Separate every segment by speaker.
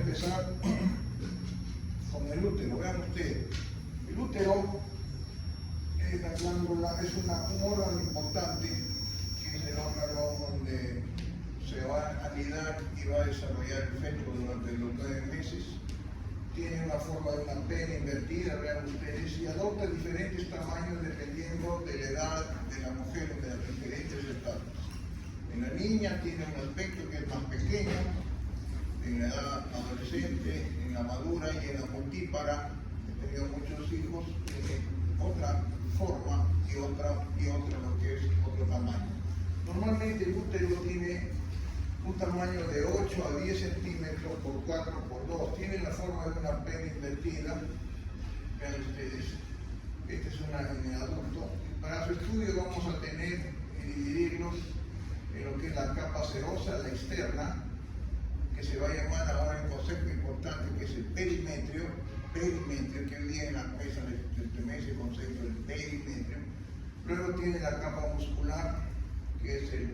Speaker 1: empezar con el útero. Vean ustedes, el útero es la glándula, es un órgano importante, que es el órgano donde se va a anidar y va a desarrollar el feto durante los 9 meses. Tiene una forma de una pena invertida, vean ustedes, y adopta diferentes tamaños dependiendo de la edad de la mujer o de las diferentes etapas. En la niña tiene un aspecto que es más pequeño, en la edad adolescente, en la madura y en la multípara, he tenido muchos hijos, tiene otra forma y otra lo que es otro tamaño. Normalmente el útero tiene un tamaño de 8 a 10 centímetros por 4 por 2, tiene la forma de una pena invertida. Vean ustedes, este es en el adulto. Para su estudio vamos a tener y dividirlos en lo que es la capa serosa, la externa, que se va a llamar ahora un concepto importante que es el perimetrio, que hoy día en la mesa les tomé ese concepto del perimetrio. Luego tiene la capa muscular, que es el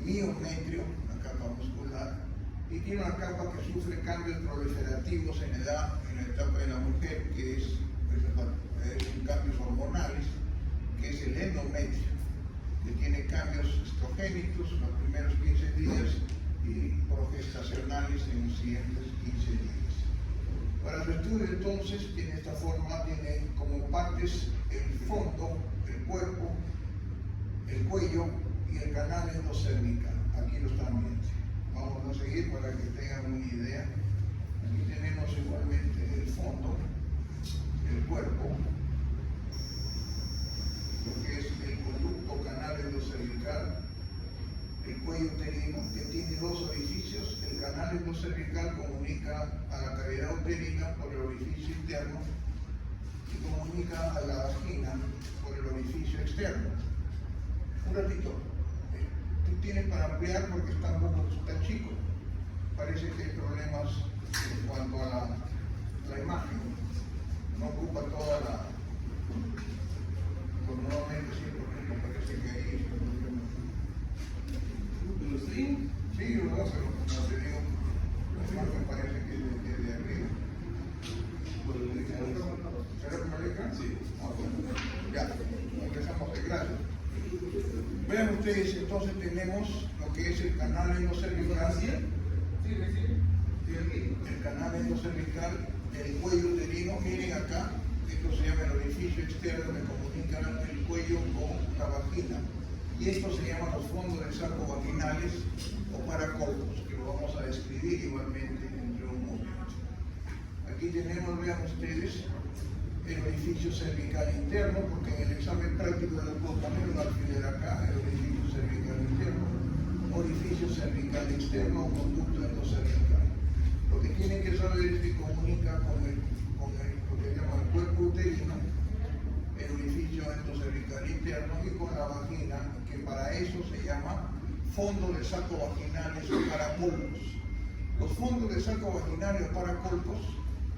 Speaker 1: miometrio, la capa muscular, y tiene una capa que sufre cambios proliferativos en la etapa de la mujer, que es cambios hormonales, que es el endometrio, que tiene cambios estrogénicos los primeros 15 días y progestacionales en los siguientes 15 días. Para su estudio entonces tiene esta forma, tiene como partes el fondo, el cuerpo, el cuello y el canal endocervical. Aquí lo están viendo. Vamos a seguir para que tengan una idea. Aquí tenemos igualmente el fondo, el cuerpo, lo que es el conducto canal endocervical, el cuello uterino, que tiene 2 orificios. El canal endocervical comunica a la cavidad uterina por el orificio interno y comunica a la vagina por el orificio externo. Un ratito, tú tienes para ampliar porque está un poco tan chico. Parece que hay problemas en cuanto a la imagen. No ocupa toda la... Pues nuevamente sí, porque me parece que ahí... Sí, yo lo hago, pero como te digo, la imagen parece que es de arriba. ¿Será que me dejan? Sí. Ah, bueno. Ya, empezamos de gracias. Vean ustedes, entonces tenemos lo que es el canal endocervical. El canal endocervical, el cuello uterino. Miren acá, esto se llama el orificio externo que comunica el cuello con la vagina. Y esto se llama los fondos de saco vaginales o paracolpos, que lo vamos a describir igualmente entre un momento. Aquí tenemos, vean ustedes, el orificio cervical interno, porque en el examen práctico del poner un alfiler acá, el orificio cervical interno, orificio cervical externo o conducto endocervical. Lo que tienen que saber es que comunica con lo que llama el cuerpo uterino, el orificio endocervical interno y con la vagina, que para eso se llama fondo de saco vaginales o paracolpos. Los fondos de saco vaginales o paracolpos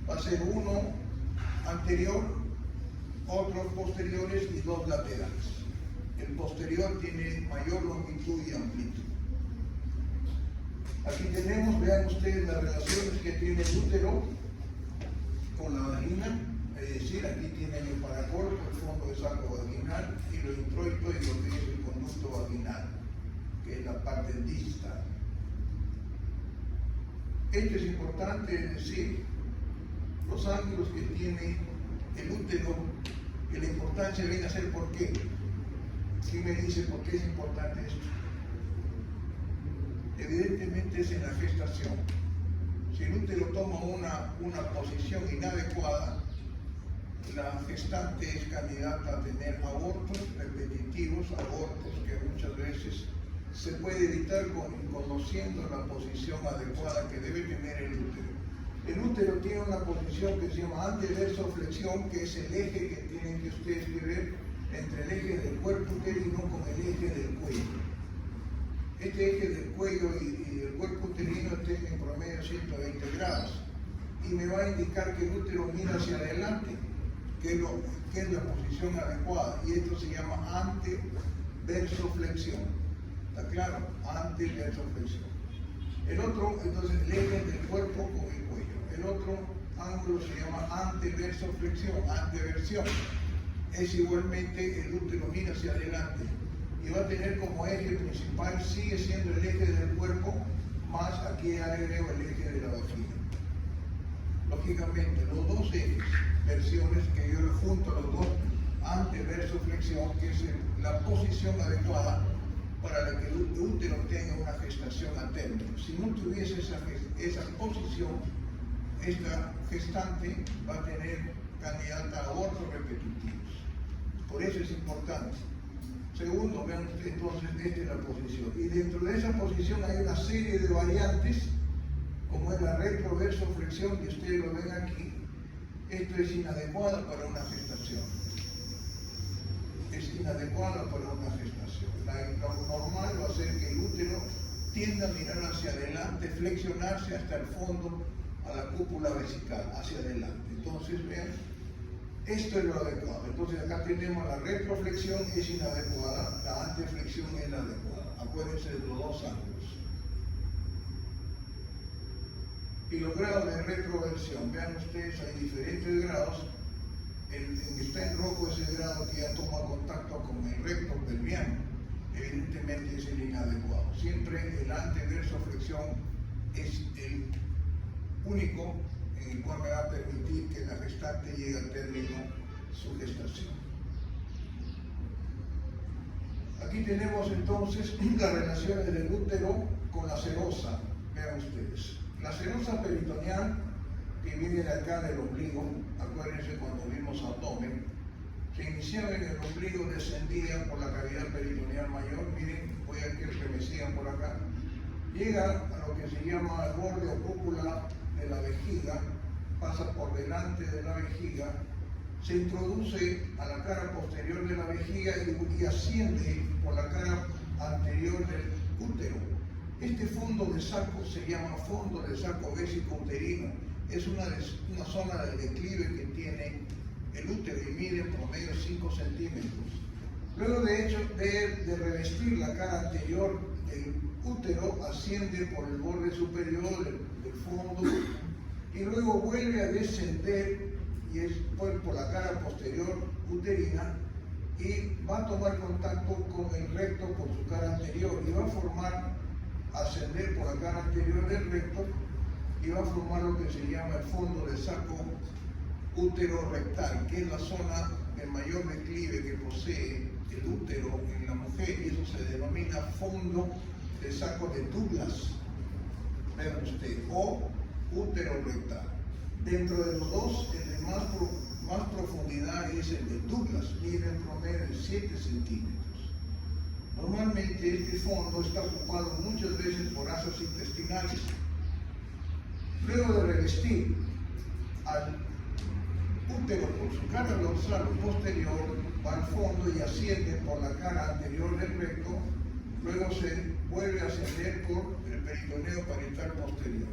Speaker 1: va a ser uno anterior, otros posteriores y 2 laterales. El posterior tiene mayor longitud y amplitud. Aquí tenemos, vean ustedes las relaciones que tiene el útero con la vagina, es decir, aquí tienen el paracolpo, el fondo de saco vaginal y lo introito y lo que es el conducto vaginal, que es la parte distal. Esto es importante, es decir, los ángulos que tiene el útero, que la importancia viene a ser por qué. ¿Quién me dice por qué es importante esto? Evidentemente es en la gestación. Si el útero toma una posición inadecuada, la gestante es candidata a tener abortos repetitivos, abortos que muchas veces se puede evitar conociendo la posición adecuada que debe tener el útero. El útero tiene una posición que se llama anteversoflexión, que es el eje que tienen que ustedes que ver entre el eje del cuerpo uterino con el eje del cuello. Este eje del cuello y del cuerpo uterino está en promedio 120 grados y me va a indicar que el útero mira hacia adelante, que es la posición adecuada, y esto se llama anteversoflexión. ¿Está claro? Anteversoflexión. El otro, entonces, el eje del cuerpo con el otro ángulo se llama anteversoflexión, anteversión. Es igualmente el útero mira hacia adelante y va a tener como eje principal, sigue siendo el eje del cuerpo, más aquí agrego el eje de la vagina. Lógicamente, los dos ejes, versiones que yo le junto a los dos, anteversoflexión, que es la posición adecuada para que el útero tenga una gestación a término. Si no tuviese esa posición, esta gestante va a tener candidata a abortos repetitivos. Por eso es importante. Segundo, vean ustedes entonces, esta es la posición. Y dentro de esa posición hay una serie de variantes, como es la retroversoflexión, que ustedes lo ven aquí. Esto es inadecuado para una gestación. Es inadecuada para una gestación. Lo normal va a ser que el útero tienda a mirar hacia adelante, flexionarse hasta el fondo, a la cúpula vesical, hacia adelante. Entonces, vean, esto es lo adecuado. Entonces, acá tenemos la retroflexión, es inadecuada, la anteflexión es la adecuada. Acuérdense de los dos ángulos. Y los grados de retroversión, vean ustedes, hay diferentes grados. El que está en rojo es el grado que ya toma contacto con el recto pelviano. Evidentemente es el inadecuado. Siempre el anteversoflexión es el único en el cual me va a permitir que la gestante llegue al término su gestación. Aquí tenemos entonces las relaciones del útero con la serosa. Vean ustedes. La serosa peritoneal, que viene de acá del ombligo, acuérdense cuando vimos abdomen, se iniciaba en el ombligo, descendía por la cavidad peritoneal mayor, miren, voy a que me sigan por acá, llega a lo que se llama el borde o cúpula de la vejiga, pasa por delante de la vejiga, se introduce a la cara posterior de la vejiga y asciende por la cara anterior del útero. Este fondo de saco se llama fondo de saco vésico-uterino. Es una zona de declive que tiene el útero y mide en promedio 5 centímetros. Luego de revestir la cara anterior, el útero asciende por el borde superior del fondo y luego vuelve a descender y es por la cara posterior uterina y va a tomar contacto con el recto por su cara anterior y va a ascender por la cara anterior del recto y va a formar lo que se llama el fondo de saco útero-rectal, que es la zona de mayor declive que posee el útero en la mujer, y eso se denomina fondo de saco de Douglas, vean ustedes, o útero-rectal. Dentro de los dos, el de más profundidad es el de Douglas, mide en promedio de 7 centímetros. Normalmente este fondo está ocupado muchas veces por asas intestinales. Luego de revestir al útero por su cara dorsal o posterior, va al fondo y asciende por la cara anterior del recto, luego se vuelve a ascender por el peritoneo parietal posterior.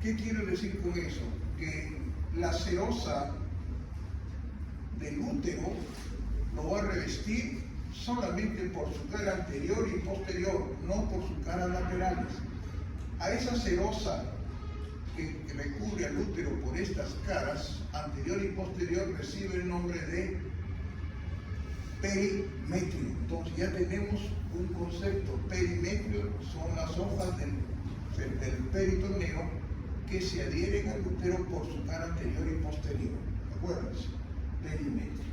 Speaker 1: ¿Qué quiero decir con eso? Que la serosa del útero lo va a revestir solamente por su cara anterior y posterior, no por sus caras laterales. A esa serosa que recubre al útero por estas caras, anterior y posterior, recibe el nombre de perimetrio. Entonces ya tenemos un concepto. Perimetrio son las hojas del peritoneo que se adhieren al útero por su cara anterior y posterior. Acuérdense, perimetrio.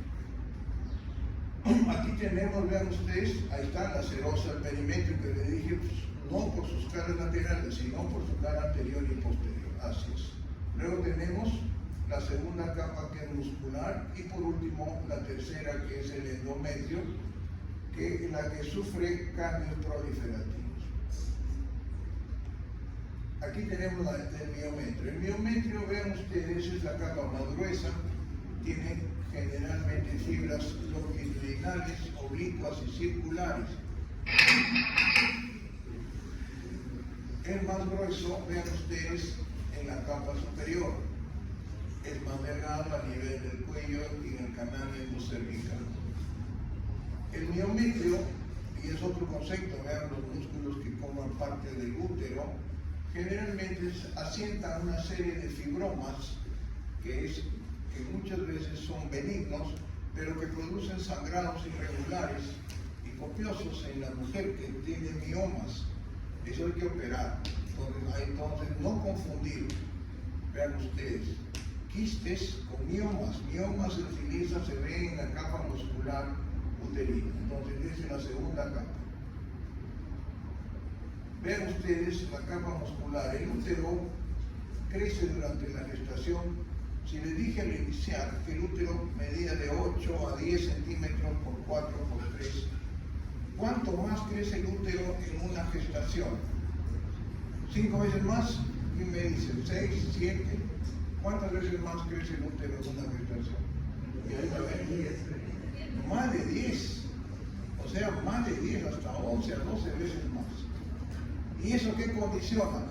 Speaker 1: Aquí tenemos, vean ustedes, ahí está la serosa, el perimetrio que le dije, pues, no por sus caras laterales, sino por su cara anterior y posterior. Así es. Luego tenemos la segunda capa que es muscular y por último la tercera que es el endometrio, que es la que sufre cambios proliferativos. Aquí tenemos el miometrio. El miometrio, vean ustedes, es la capa más gruesa, tiene generalmente fibras longitudinales, oblicuas y circulares. El más grueso, vean ustedes, en la capa superior, es más delgado a nivel del cuello y en el canal endocervical. El miometrio, y es otro concepto, vean los músculos que forman parte del útero, generalmente asientan una serie de fibromas que muchas veces son benignos, pero que producen sangrados irregulares y copiosos en la mujer que tiene miomas. Eso hay que operar. Entonces no confundir. Vean ustedes, quistes con miomas. Miomas se utiliza, se ve en la capa muscular uterina. Entonces esa es la segunda capa. Vean ustedes la capa muscular. El útero crece durante la gestación. Si les dije al iniciar que el útero medía de 8 a 10 centímetros por 4 por 3, ¿cuánto más crece el útero en una gestación? ¿5 veces más? ¿Qué me dicen? ¿6? ¿7? ¿Cuántas veces más crece el útero en una gestación? Más de 10. O sea, más de 10, hasta 11 a 12 veces más. ¿Y eso qué condiciona?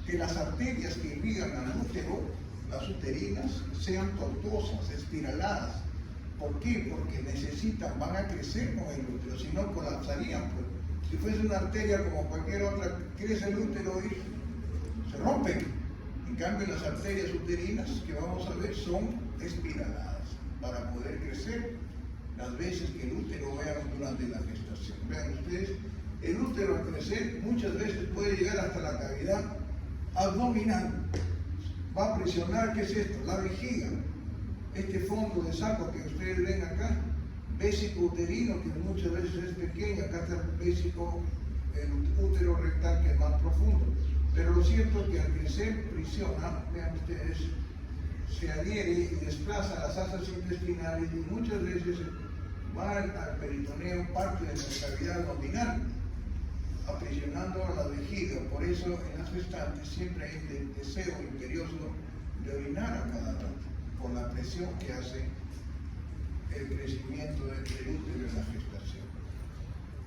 Speaker 1: Que las arterias que irrigan al útero, las uterinas, sean tortuosas, espiraladas. ¿Por qué? Porque van a crecer con el útero, si no colapsarían. Pues. Si fuese una arteria como cualquier otra, crece el útero y se rompen. En cambio, las arterias uterinas que vamos a ver son espiraladas para poder crecer las veces que el útero vea durante la gestación. Vean ustedes, el útero al crecer muchas veces puede llegar hasta la cavidad abdominal. Va a presionar, ¿qué es esto? La vejiga. Este fondo de saco que ustedes ven acá, vésico uterino, que muchas veces es pequeño, acá está el vésico, el útero rectal, que es más profundo. Pero lo cierto es que al crecer presiona, vean ustedes, se adhiere y desplaza las asas intestinales y muchas veces va al peritoneo, parte de la cavidad abdominal, aprisionando a la vejiga. Por eso en las gestantes siempre hay el deseo imperioso de orinar a cada rato, por la presión que hace el crecimiento del útero en la gestación.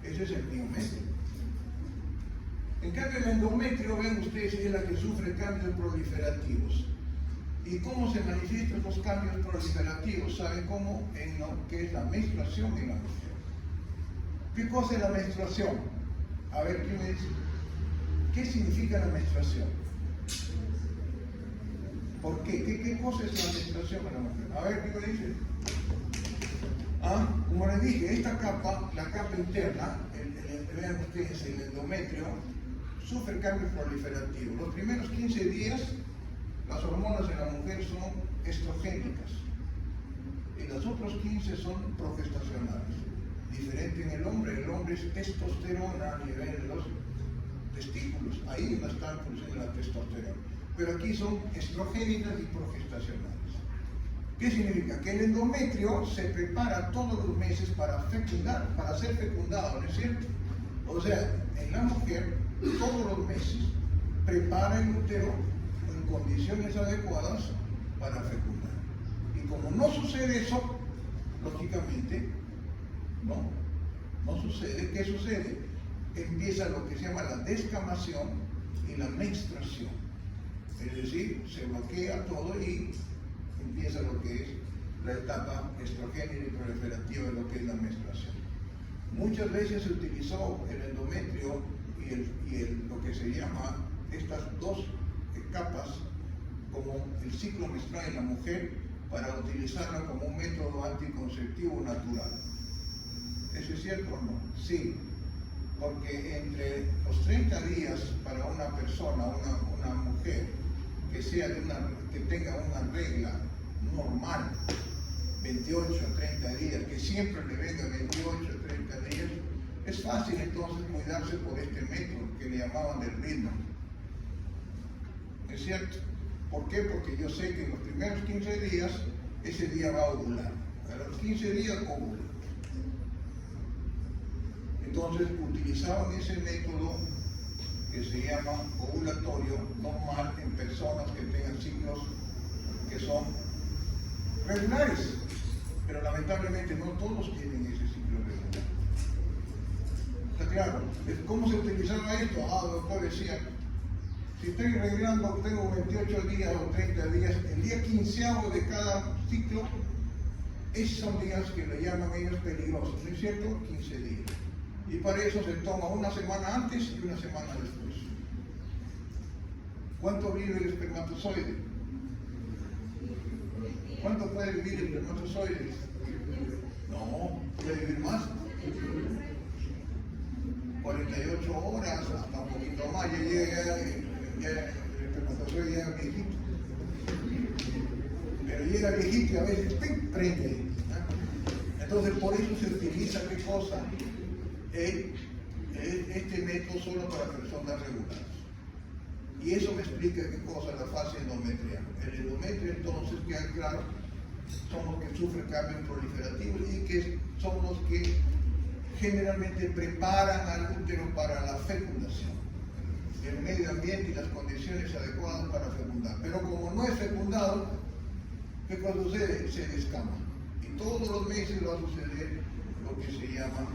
Speaker 1: Ese es el miometrio. En cambio, el endometrio, ven ustedes, es la que sufre cambios proliferativos. ¿Y cómo se manifiestan estos cambios proliferativos? ¿Saben cómo? En lo que es la menstruación en la mujer. ¿Qué cosa es la menstruación? A ver, ¿quién me dice? ¿Qué significa la menstruación? ¿Por qué? ¿Qué cosa es la menstruación en la mujer? A ver, ¿qué me dice? Como les dije, esta capa, la capa interna, vean ustedes, el endometrio, sufre cambios proliferativos. Los primeros 15 días, las hormonas en la mujer son estrogénicas y los otros 15 son progestacionales. Diferente en el hombre es testosterona a nivel de los testículos, ahí la está produciendo la testosterona, pero aquí son estrogénicas y progestacionales. ¿Qué significa? Que el endometrio se prepara todos los meses para fecundar, para ser fecundado, ¿no es cierto? O sea, en la mujer, todos los meses, prepara el útero en condiciones adecuadas para fecundar. Y como no sucede eso, lógicamente, no sucede. ¿Qué sucede? Empieza lo que se llama la descamación y la menstruación. Es decir, se bloquea todo y empieza lo que es la etapa estrogénica y proliferativa de lo que es la menstruación. Muchas veces se utilizó el endometrio y lo que se llama estas dos capas como el ciclo menstrual en la mujer para utilizarla como un método anticonceptivo natural. ¿Eso es cierto o no? Sí, porque entre los 30 días para una persona, una mujer que tenga una regla normal, 28 a 30 días, que siempre le venga 28 a 30 días, es fácil entonces cuidarse por este método que le llamaban del ritmo. ¿Es cierto? ¿Por qué? Porque yo sé que en los primeros 15 días, ese día va a ovular. A los 15 días ovula. Entonces utilizaban ese método que se llama ovulatorio normal en personas que tengan ciclos que son regulares, pero lamentablemente no todos tienen ese ciclo regular. ¿Está claro? ¿Cómo se utilizaba esto? Doctor decía, si estoy regulando, tengo 28 días o 30 días, el día 15º de cada ciclo, esos son días que le llaman ellos peligrosos, ¿no es cierto? 15 días. Y para eso se toma una semana antes y una semana después. ¿Cuánto vive el espermatozoide? ¿Cuánto puede vivir el espermatozoide? No, puede vivir más. 48 horas, hasta un poquito más, ya llega, el espermatozoide llega viejito. Pero llega viejito y a veces ¡ping! Prende. Entonces por eso se utiliza ¿qué cosa? Este método solo para personas regulares. Y eso me explica qué cosa la fase endometrial. El endometrio entonces queda claro, son los que sufren cambios proliferativos y que son los que generalmente preparan al útero para la fecundación. El medio ambiente y las condiciones adecuadas para fecundar. Pero como no es fecundado, ¿qué cosa sucede? Se descama. Y todos los meses va a suceder lo que se llama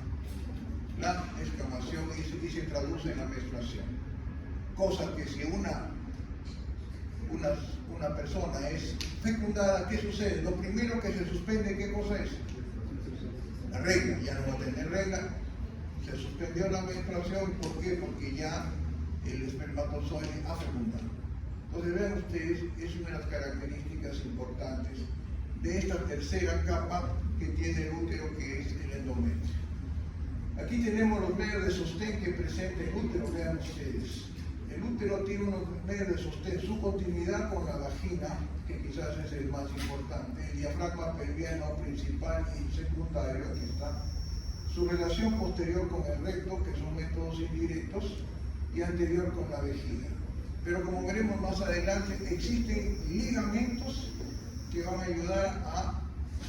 Speaker 1: la descamación y se traduce en la menstruación. Cosa que si una persona es fecundada, ¿qué sucede? Lo primero que se suspende, ¿qué cosa es? La regla, ya no va a tener regla. Se suspendió la menstruación, ¿por qué? Porque ya el espermatozoide ha fecundado. Entonces vean ustedes, es una de las características importantes de esta tercera capa que tiene el útero, que es el endometrio. Aquí tenemos los medios de sostén que presenta el útero, vean ustedes. El útero tiene unos medios de sostén, su continuidad con la vagina, que quizás es el más importante, el diafragma pelviano principal y secundario, aquí está, su relación posterior con el recto, que son métodos indirectos, y anterior con la vejiga. Pero como veremos más adelante, existen ligamentos que van a ayudar a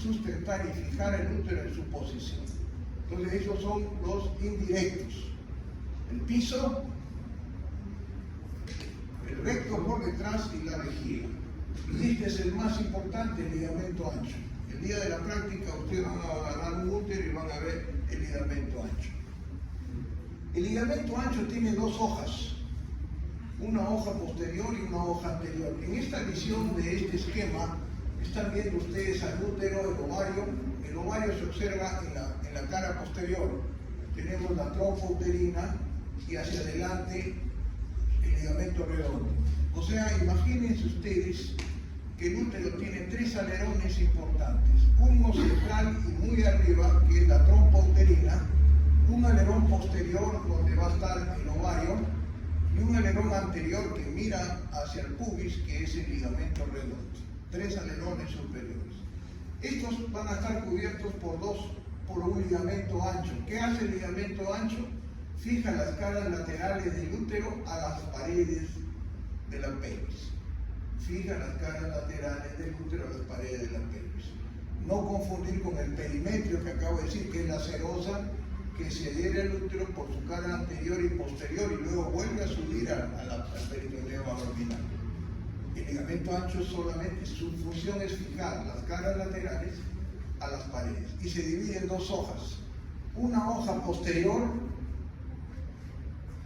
Speaker 1: sustentar y fijar el útero en su posición. Entonces esos son los indirectos. El piso, el recto por detrás y la vejiga. Y este es el más importante, el ligamento ancho. El día de la práctica ustedes van a agarrar un útero y van a ver el ligamento ancho. El ligamento ancho tiene dos hojas, una hoja posterior y una hoja anterior. En esta visión de este esquema están viendo ustedes al útero, el ovario. El ovario se observa en la cara posterior. Tenemos la trompa uterina y hacia adelante el ligamento redondo. O sea, imagínense ustedes que el útero tiene tres alerones importantes. Uno central y muy arriba, que es la trompa uterina, un alerón posterior donde va a estar el ovario y un alerón anterior que mira hacia el pubis, que es el ligamento redondo. Tres alerones superiores. Estos van a estar cubiertos por un ligamento ancho. ¿Qué hace el ligamento ancho? Fija las caras laterales del útero a las paredes de la pelvis. Fija las caras laterales del útero a las paredes de la pelvis. No confundir con el perimetrio que acabo de decir, que es la serosa que se adhiere al útero por su cara anterior y posterior y luego vuelve a subir al peritoneo abdominal. El ligamento ancho solamente su función es fijar las caras laterales a las paredes y se divide en dos hojas. Una hoja posterior,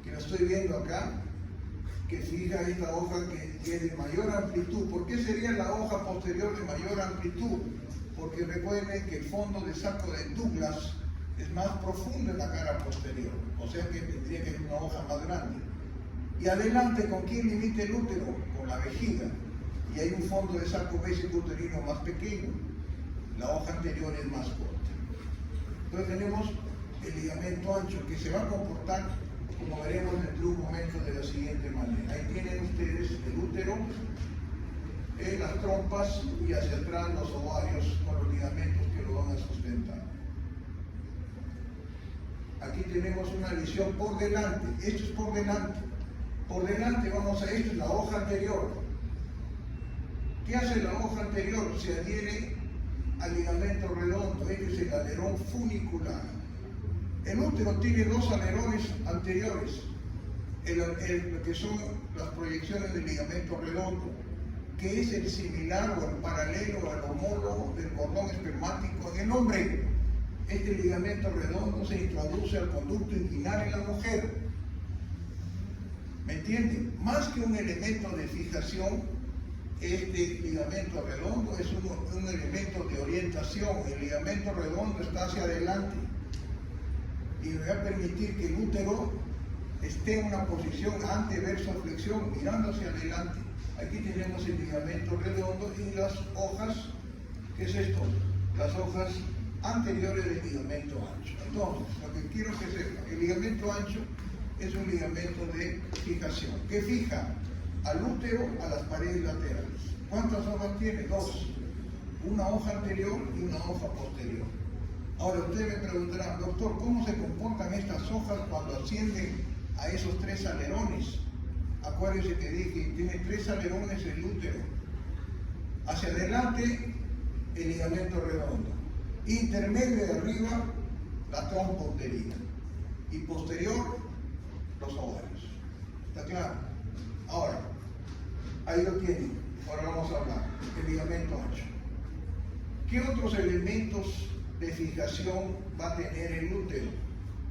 Speaker 1: que la estoy viendo acá, que fija esta hoja que tiene de mayor amplitud. ¿Por qué sería la hoja posterior de mayor amplitud? Porque recuerden que el fondo de saco de Douglas es más profundo en la cara posterior, o sea que tendría que ser una hoja más grande. Y adelante, ¿con quién limita el útero? Con la vejiga. Y hay un fondo de saco vesico-uterino más pequeño. La hoja anterior es más corta. Entonces tenemos el ligamento ancho que se va a comportar, como veremos dentro de un momento, de la siguiente manera. Ahí tienen ustedes el útero, las trompas y hacia atrás los ovarios con los ligamentos que lo van a sustentar. Aquí tenemos una visión por delante. Esto es por delante. Por delante vamos a esto, es la hoja anterior. ¿Qué hace la hoja anterior? Se adhiere al ligamento redondo. Este es el alerón funicular. El útero tiene dos alerones anteriores, lo que son las proyecciones del ligamento redondo, que es el similar o el paralelo al homólogo del cordón espermático en el hombre. Este ligamento redondo se introduce al conducto inguinal en la mujer. ¿Me entienden? Más que un elemento de fijación, este ligamento redondo es un elemento de orientación. El ligamento redondo está hacia adelante y le va a permitir que el útero esté en una posición anteversoflexión, mirando hacia adelante. Aquí tenemos el ligamento redondo y las hojas, ¿qué es esto? Las hojas anteriores del ligamento ancho. Entonces, lo que quiero que sepan, el ligamento ancho es un ligamento de fijación, que fija al útero a las paredes laterales. ¿Cuántas hojas tiene? Dos. Una hoja anterior y una hoja posterior. Ahora ustedes me preguntarán, doctor, ¿cómo se comportan estas hojas cuando ascienden a esos tres alerones? Acuérdense que dije, tiene tres alerones el útero. Hacia adelante, el ligamento redondo. Intermedio de arriba, la trompa uterina. Y posterior, los ovarios. ¿Está claro? Ahora, ahí lo tienen. Ahora vamos a hablar del ligamento ancho. ¿Qué otros elementos de fijación va a tener el útero?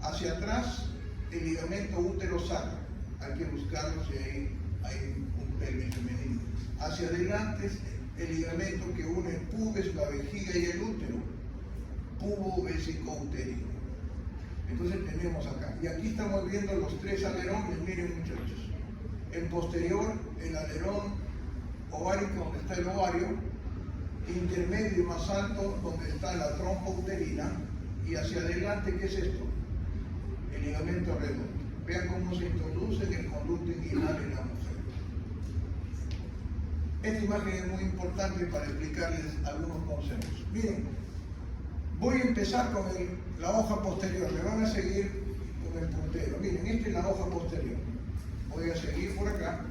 Speaker 1: Hacia atrás, el ligamento útero-sacro. Hay que buscarlo si hay un pelvis femenino. Hacia adelante, el ligamento que une el pubis, la vejiga y el útero. Pubo-vesicouterino. Entonces tenemos acá. Y aquí estamos viendo los tres alerones. Miren, muchachos. En posterior, el alerón ovárico, donde está el ovario. Intermedio y más alto, donde está la trompa uterina. Y hacia adelante, ¿qué es esto? El ligamento redondo. Vean cómo se introduce en el conducto inguinal en la mujer. Esta imagen es muy importante para explicarles algunos conceptos. Miren, voy a empezar con la hoja posterior. Me van a seguir con el puntero. Miren, esta es la hoja posterior. Voy a seguir por acá.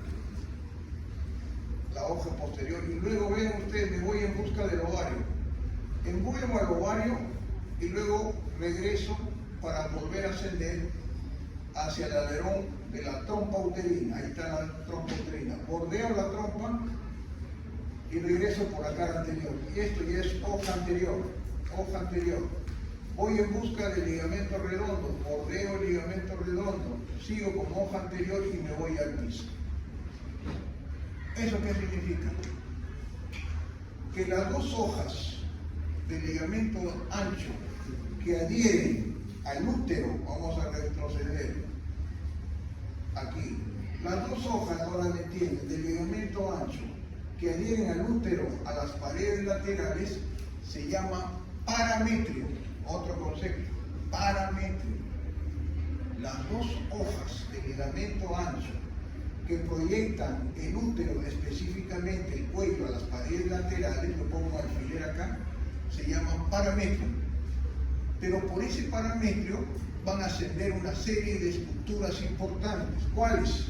Speaker 1: La hoja posterior. Y luego vean ustedes, me voy en busca del ovario. Envuelvo al ovario y luego regreso para volver a ascender hacia el alerón de la trompa uterina. Ahí está la trompa uterina. Bordeo la trompa y regreso por acá al anterior. Y esto ya es hoja anterior. Hoja anterior. Voy en busca del ligamento redondo. Bordeo el ligamento redondo. Sigo con hoja anterior y me voy al piso. ¿Eso qué significa? Que las dos hojas del ligamento ancho que adhieren al útero, vamos a retroceder aquí, las dos hojas, ahora me entienden, del ligamento ancho que adhieren al útero a las paredes laterales se llama parametrio. Otro concepto, parametrio. Las dos hojas del ligamento ancho que proyectan el útero, específicamente el cuello, a las paredes laterales, lo pongo alfiler acá, se llaman parametrio. Pero por ese parametrio van a ascender una serie de estructuras importantes. ¿Cuáles?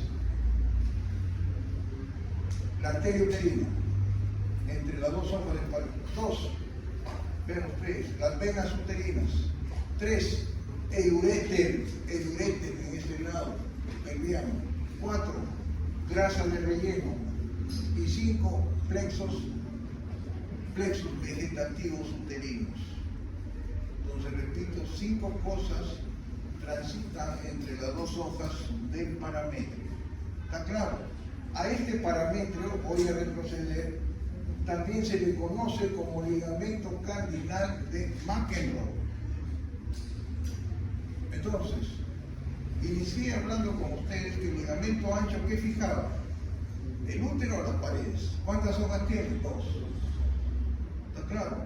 Speaker 1: La arteria uterina, entre las dos hojas del parametrio. Dos, vean ustedes, las venas uterinas. Tres, el uréter en este lado, pelviano. Cuatro, grasa de relleno. Y cinco, plexos vegetativos uterinos. Entonces, repito, cinco cosas transitan entre las dos hojas del parametrio. ¿Está claro? A este parametrio, voy a retroceder, también se le conoce como ligamento cardinal de McEnroe. Entonces, inicié hablando con ustedes que el ligamento ancho, ¿qué fijaba? El útero a las paredes. ¿Cuántas hojas tiene? Dos. ¿Está claro?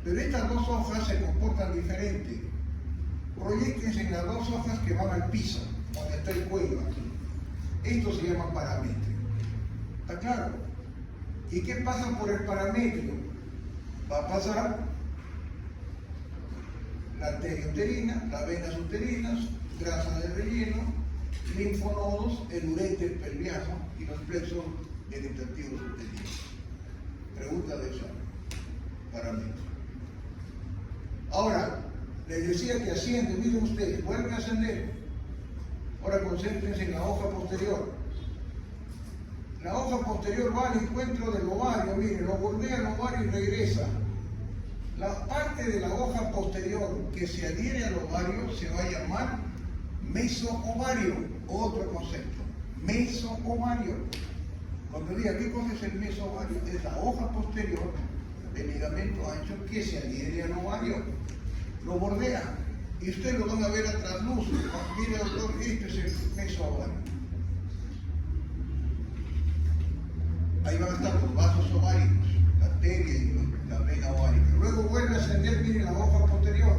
Speaker 1: Pero estas dos hojas se comportan diferente. Proyéctense en las dos hojas que van al piso, donde está el cuello aquí. Esto se llama parametrio. ¿Está claro? ¿Y qué pasa por el parametrio? Va a pasar la arteria uterina, las venas uterinas, grasa de relleno, linfonodos, el uréter pelviano y los plexos vegetativos uterinos. Pregunta de examen. Parametrio. Ahora, les decía que asciende, miren ustedes, vuelven a ascender. Ahora concéntrense en la hoja posterior. La hoja posterior va al encuentro del ovario, miren, lo bordea el ovario y regresa. La parte de la hoja posterior que se adhiere al ovario se va a llamar mesoovario, otro concepto, mesoovario. Cuando diga qué cosa es el mesoovario, es la hoja posterior del ligamento ancho que se adhiere al ovario, lo bordea Y ustedes lo van a ver a trasluz. Mire, doctor, este es el mesovario. Ahí van a estar los vasos ováricos, la arteria y la vena ovárica. Luego vuelve a ascender, miren, la hoja posterior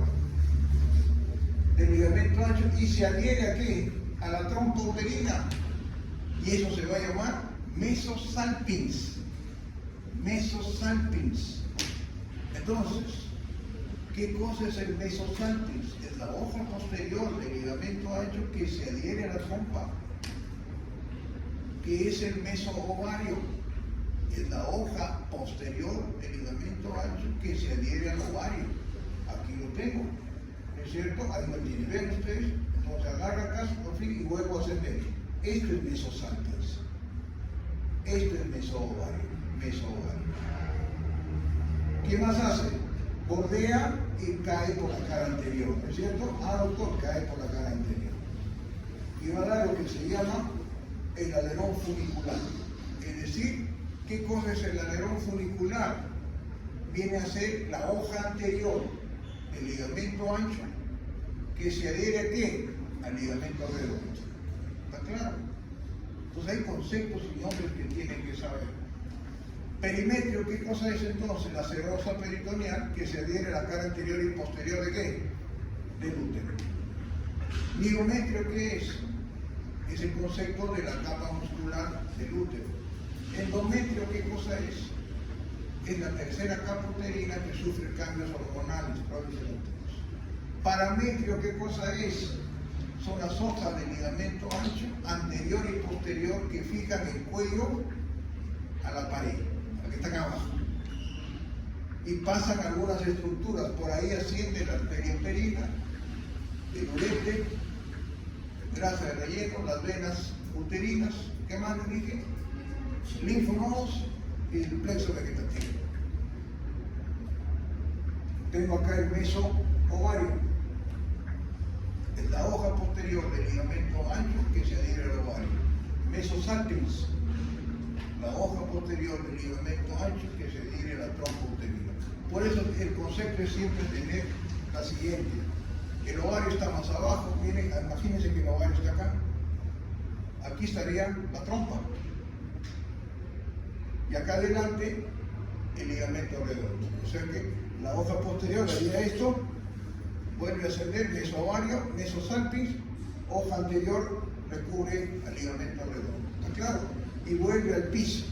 Speaker 1: del ligamento ancho y se adhiere aquí a la trompa uterina. Y eso se va a llamar mesosalpinx. Mesosalpinx. Entonces, ¿qué cosa es el mesosalpinx? Es la hoja posterior del ligamento ancho que se adhiere a la trompa. ¿Qué es el mesoovario? Es la hoja posterior del ligamento ancho que se adhiere al ovario. Aquí lo tengo, ¿no es cierto? Ahí lo tienen, ven ustedes. Entonces agarra acá por fin y vuelvo a ascender. Esto es mesosalpinx. Esto es mesoovario. ¿Qué más hace? Bordea y cae por la cara anterior, ¿no es cierto? Doctor, cae por la cara anterior. Y va a dar lo que se llama el alerón funicular. Es decir, ¿qué cosa es el alerón funicular? Viene a ser la hoja anterior del ligamento ancho que se adhiere ¿a qué? Al ligamento redondo. ¿Está claro? Entonces hay conceptos y nombres que tienen que saber. Perimetrio, ¿qué cosa es entonces? La serosa peritoneal que se adhiere a la cara anterior y posterior ¿de qué? Del útero. Miometrio, ¿qué es? Es el concepto de la capa muscular del útero. Endometrio, ¿qué cosa es? Es la tercera capa uterina que sufre cambios hormonales propios del útero. Parametrio, ¿qué cosa es? Son las hojas del ligamento ancho, anterior y posterior, que fijan el cuello a la pared, a la que está acá abajo. Y pasan algunas estructuras, por ahí asciende la arteria uterina, el urete, grasa de relleno, las venas uterinas, ¿qué más le dije? Linfonodos y el plexo vegetativo. Tengo acá el mesoovario. Es la hoja posterior del ligamento ancho que se adhiere al ovario. Mesosalpinx, la hoja posterior del ligamento ancho que se adhiere a la trompa uterina. Por eso el concepto es siempre tener la siguiente. El ovario está más abajo, miren, imagínense que el ovario está acá. Aquí estaría la trompa. Y acá adelante el ligamento redondo. O sea que la hoja posterior haría esto, vuelve a ascender, mesovario, mesosalpinx, hoja anterior recubre al ligamento redondo. ¿Está claro? Y vuelve al piso.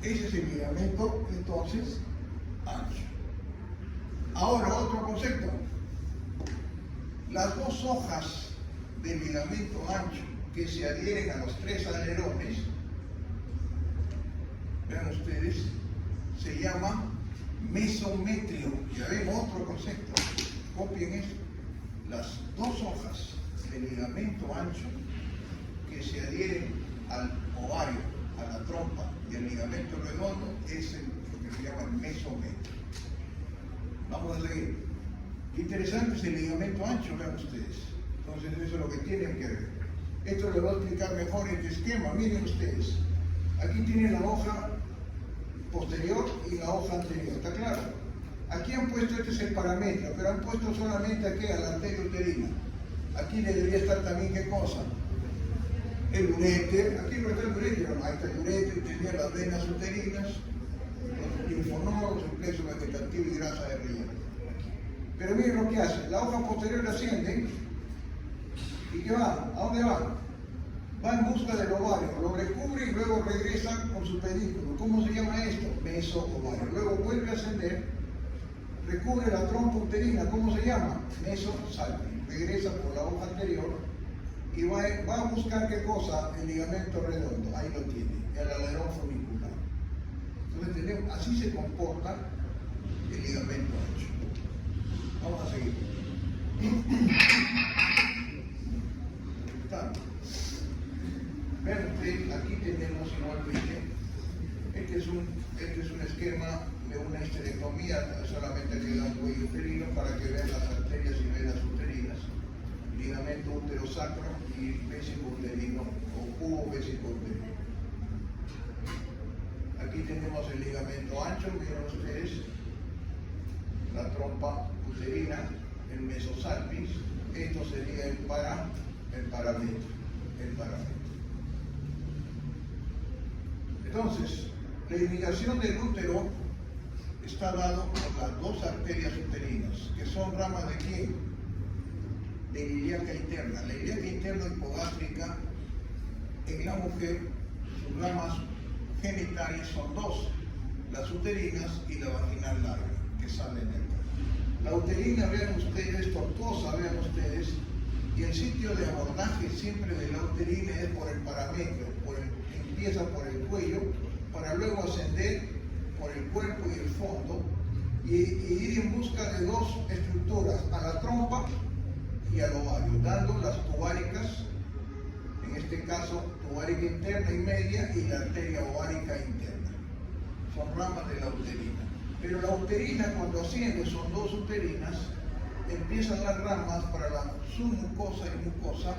Speaker 1: Ese es el ligamento, entonces, ancho. Ahora, otro concepto. Las dos hojas del ligamento ancho que se adhieren a los tres alerones, vean ustedes, se llama mesometrio. Ya ven otro concepto. Copien esto. Las dos hojas del ligamento ancho que se adhieren al ovario, a la trompa y al ligamento redondo es lo que se llama el mesometrio. Vamos a seguir. Qué interesante es el ligamento ancho, vean ustedes. Entonces eso es lo que tienen que ver. Esto les voy a explicar mejor este esquema. Miren ustedes. Aquí tienen la hoja posterior y la hoja anterior, ¿está claro? Aquí han puesto, este es el parametrio, pero han puesto solamente aquí a la arteria uterina. Aquí debería estar también, ¿qué cosa? El urete, aquí no está el urete, no, ahí está el urete, tenía las venas uterinas, los linfonodos, el plexo vegetativo y grasa de relleno. Pero miren lo que hace, la hoja posterior asciende, ¿y qué va? ¿A dónde va? Va en busca del ovario, lo recubre y luego regresa con su pedículo. ¿Cómo se llama esto? Mesoovario. Luego vuelve a ascender, recubre la trompa uterina. ¿Cómo se llama? Mesosalpinx. Regresa por la hoja anterior y va a buscar ¿qué cosa? El ligamento redondo. Ahí lo tiene, el alerón funicular. Entonces así se comporta el ligamento ancho. Vamos a seguir. Vean ustedes, aquí tenemos igualmente, este es un esquema de una histerectomía, solamente queda un cuello uterino para que vean las arterias y venas uterinas, ligamento uterosacro y vésico uterino o cubo vésico uterino. Aquí tenemos el ligamento ancho, miren ustedes, la trompa uterina, el mesosalpis, esto sería el parametro. Entonces, la irrigación del útero está dado por las dos arterias uterinas, que son ramas de ¿quién? De la ilíaca interna. La ilíaca interna hipogástrica en la mujer, sus ramas genitales son dos, las uterinas y la vaginal larga, que salen de acá. La uterina, vean ustedes, tortuosa, vean ustedes, y el sitio de abordaje siempre de la uterina es por el parametro, empieza por el cuello, para luego ascender por el cuerpo y el fondo, y ir en busca de dos estructuras, a la trompa y al ovario, dando las tubáricas, en este caso tubaria interna y media, y la arteria ovárica interna. Son ramas de la uterina. Pero la uterina, cuando asciende, son dos uterinas, empiezan las ramas para la submucosa y mucosa,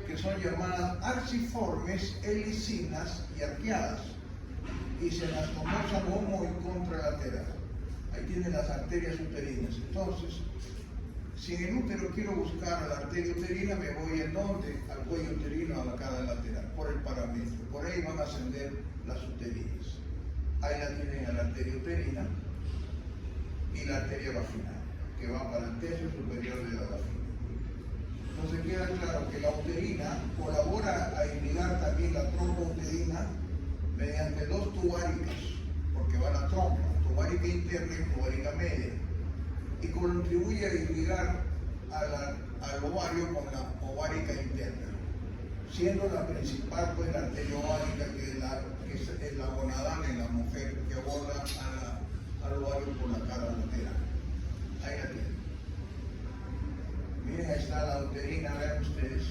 Speaker 1: que son llamadas arciformes, helicinas y arqueadas, y se anastomosan homo y contralateral. Ahí tienen las arterias uterinas. Entonces, si en el útero quiero buscar a la arteria uterina, me voy ¿en dónde? Al cuello uterino, a la cara lateral, por el parametro. Por ahí van a ascender las uterinas. Ahí la tienen a la arteria uterina y la arteria vaginal, que va para el tercio superior de la vagina. Entonces queda claro que la uterina colabora a irrigar también la trompa uterina mediante dos tubáricas, porque va la trompa, tubárica interna y tubárica media, y contribuye a irrigar al ovario con la ovárica interna, siendo la principal pues la arteria ovárica, que es la gonadal en la mujer, que aborda al ovario por la cara lateral. Ahí la tienen. Miren, ahí está la uterina, vean ustedes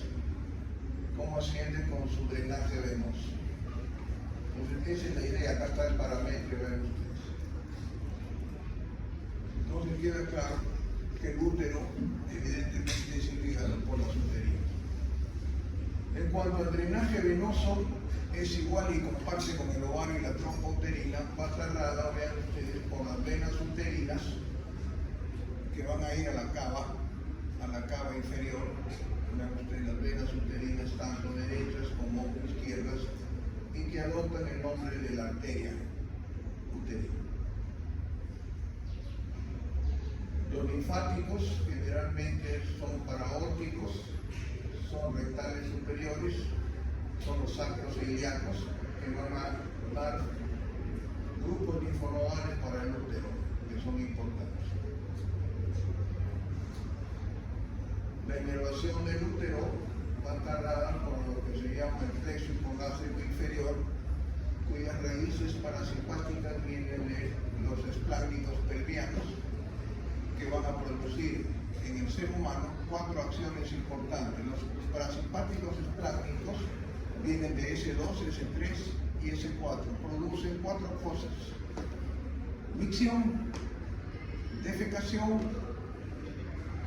Speaker 1: cómo asciende con su drenaje venoso. Entonces, esa es la idea, acá está el parametro, vean ustedes. Entonces queda claro que el útero evidentemente es irrigado por las uterinas. En cuanto al drenaje venoso, es igual y comparte con el ovario y la trompa uterina, va cerrada, vean ustedes, por las venas uterinas que van a ir a la cava inferior. Vean ustedes las venas uterinas, tanto derechas como izquierdas, y que adoptan el nombre de la arteria uterina. Los linfáticos generalmente son paraórticos, son rectales superiores, son los sacros e ilíacos, que van a dar grupos linfonodales para el útero, que son importantes. La inervación del útero va a estar dada por lo que se llama el plexo hipogástrico inferior, cuyas raíces parasimpáticas vienen de los espláncnicos pelvianos, que van a producir en el ser humano cuatro acciones importantes. Los parasimpáticos espláncnicos vienen de S2, S3 y S4. Producen cuatro cosas: micción, defecación,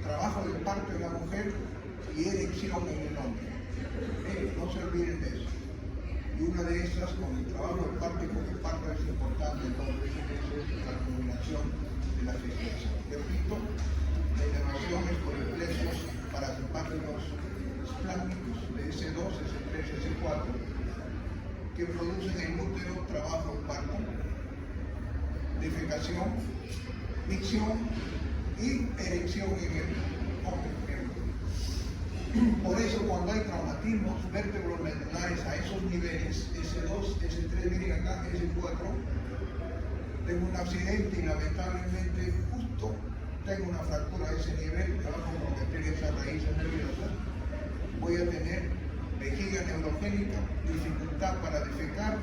Speaker 1: trabajo del parto en la mujer y erección en el hombre. No se olviden de eso. Y una de esas, con el trabajo del parto y con el parto, es importante, entonces es la combinación de la gestación. Repito, la inervación es por el plexos parasimpáticos espláncnicos de S2, S3, S4, que producen en el útero trabajo del parto, defecación, micción y erección en el hombre. Por eso, cuando hay traumatismos vértebro-medulares a esos niveles, S2, S3, miren acá, S4, tengo un accidente y lamentablemente justo tengo una fractura a ese nivel, me va a comprometer esas raíces nerviosas, voy a tener vejiga neurogénica, dificultad para defecar,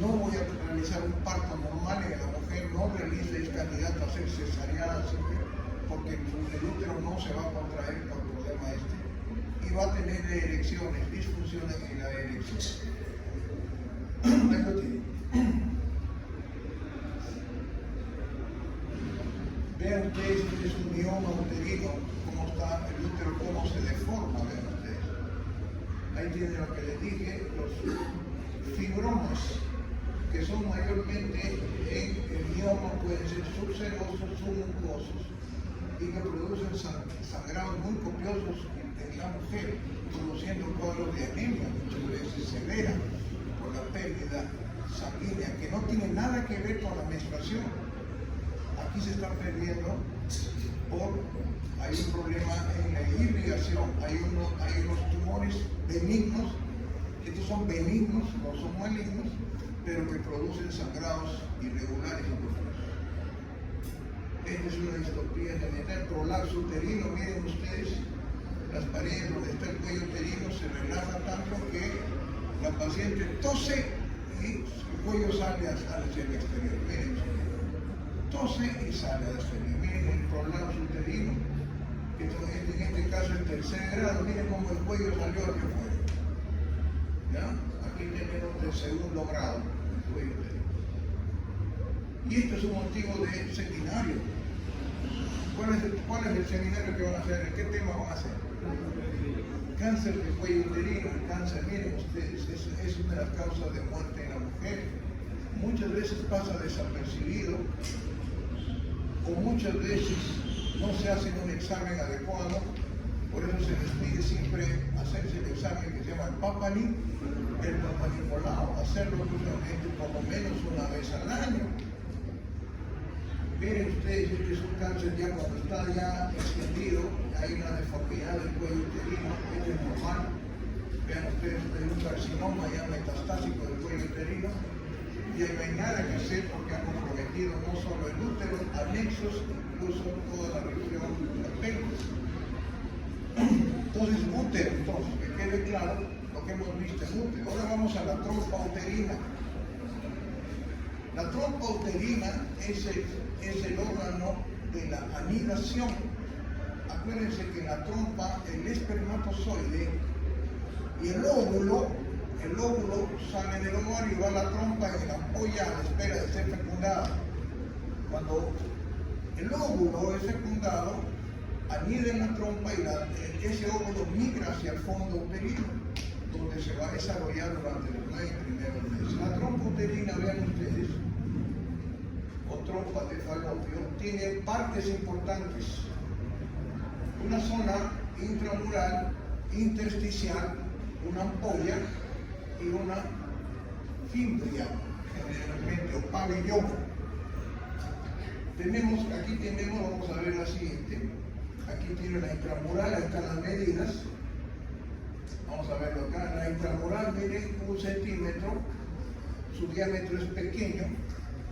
Speaker 1: no voy a realizar un parto normal en la mujer, no realiza, es candidato a ser cesárea, porque el útero no se va a contraer por el problema y va a tener erecciones, disfunciones en la erección. Ahí lo tiene. Vean ustedes, este es un mioma uterino, cómo está el útero, cómo se deforma, vean ustedes. Ahí tienen lo que les dije, los fibromas, que son mayormente en el mioma, pueden ser subserosos, submucosos, y que producen sangrados muy copiosos en la mujer, produciendo cuadros de anemia, muchas veces severa, por la pérdida sanguínea, que no tiene nada que ver con la menstruación. Aquí se está perdiendo hay un problema en la irrigación, hay unos tumores benignos, estos son benignos, no son malignos, pero que producen sangrados irregulares y profundos. Esta es una distopía genital, prolapso uterino. Miren ustedes, las paredes donde está el cuello uterino se relaja tanto que la paciente tose y su cuello sale hacia el exterior. Miren ustedes, tose y sale al exterior. Miren el prolapso uterino, que en este caso es tercer grado. Miren cómo el cuello salió hacia afuera. ¿Ya? Aquí tenemos el segundo grado del cuello uterino. Y esto es un motivo de seminario. ¿Cuál es el seminario que van a hacer? ¿Qué tema van a hacer? Cáncer de cuello uterino. El cáncer, miren ustedes, es una de las causas de muerte en la mujer. Muchas veces pasa desapercibido, o muchas veces no se hace un examen adecuado. Por eso se les pide siempre hacerse el examen que se llama el Papa Nicolau, hacerlo justamente por lo menos una vez al año. Miren ustedes, este es un cáncer ya cuando está ya extendido, hay una deformidad del cuello uterino, esto es normal. Vean ustedes, es un carcinoma ya metastásico del cuello uterino, y no hay nada que hacer porque ha comprometido no solo el útero, anexos, incluso toda la región del apéndice. Entonces, útero, que quede claro lo que hemos visto en útero. Ahora vamos a la trompa uterina. La trompa uterina es el órgano de la anidación. Acuérdense que en la trompa el espermatozoide y el óvulo sale del ovario y va a la trompa en la ampolla a la espera de ser fecundada. Cuando el óvulo es fecundado, anida en la trompa y ese óvulo migra hacia el fondo uterino, donde se va a desarrollar durante los 9 primeros meses. La trompa uterina, vean ustedes, o trompa de falopio, tiene partes importantes. Una zona intramural, intersticial, una ampolla y una fimbria, generalmente, o pabellón. Vamos a ver la siguiente. Aquí tiene la intramural, ahí están las medidas. Vamos a verlo acá. La intramural mide 1 centímetro, su diámetro es pequeño,